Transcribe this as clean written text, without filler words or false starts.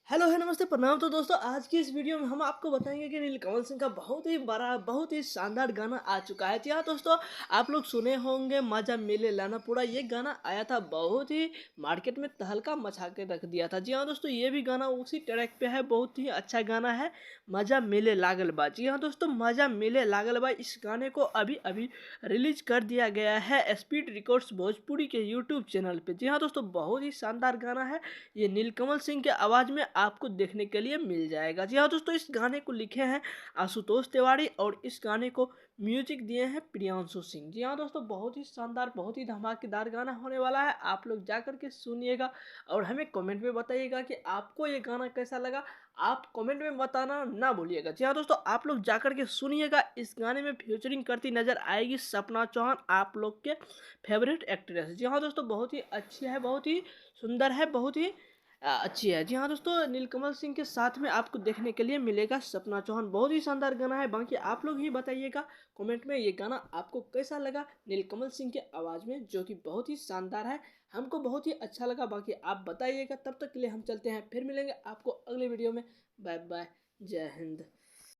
Hello है नमस्ते प्रणाम। तो दोस्तों आज की इस वीडियो में हम आपको बताएंगे कि नीलकमल सिंह का बहुत ही बड़ा बहुत ही शानदार गाना आ चुका है। जी हाँ दोस्तों, आप लोग सुने होंगे मजा मिले लाना पूरा। ये गाना आया था, बहुत ही मार्केट में तहलका मचा के रख दिया था। जी हाँ दोस्तों, ये भी गाना उसी ट्रैक पे है, बहुत ही अच्छा गाना है मजा मिले लागल बा। जी हाँ दोस्तों, मजा मिले लागल बा इस गाने को अभी अभी रिलीज कर दिया गया है स्पीड रिकॉर्ड्स भोजपुरी के यूट्यूब चैनल पे। जी हाँ दोस्तों, बहुत ही शानदार गाना है। ये नीलकमल सिंह के आवाज़ में आपको देखने के लिए मिल जाएगा। जी हाँ दोस्तों, इस गाने को लिखे हैं आशुतोष तिवारी और इस गाने को म्यूजिक दिए हैं प्रियांशु सिंह। जी हाँ दोस्तों, बहुत ही शानदार बहुत ही धमाकेदार गाना होने वाला है। आप लोग जा कर के सुनिएगा और हमें कमेंट में बताइएगा कि आपको ये गाना कैसा लगा। आप कमेंट में बताना ना भूलिएगा। जी हाँ दोस्तों, आप लोग जा कर के सुनिएगा। इस गाने में फ्यूचरिंग करती नजर आएगी सपना चौहान, आप लोग के फेवरेट एक्ट्रेस। जी हाँ दोस्तों, बहुत ही अच्छी है, बहुत ही सुंदर है, बहुत ही अच्छी है। जी हाँ दोस्तों, नीलकमल सिंह के साथ में आपको देखने के लिए मिलेगा सपना चौहान। बहुत ही शानदार गाना है। बाकी आप लोग ही बताइएगा कमेंट में ये गाना आपको कैसा लगा नीलकमल सिंह के आवाज़ में, जो कि बहुत ही शानदार है। हमको बहुत ही अच्छा लगा। बाकी आप बताइएगा। तब तक के लिए हम चलते हैं, फिर मिलेंगे आपको अगले वीडियो में। बाय बाय, जय हिंद।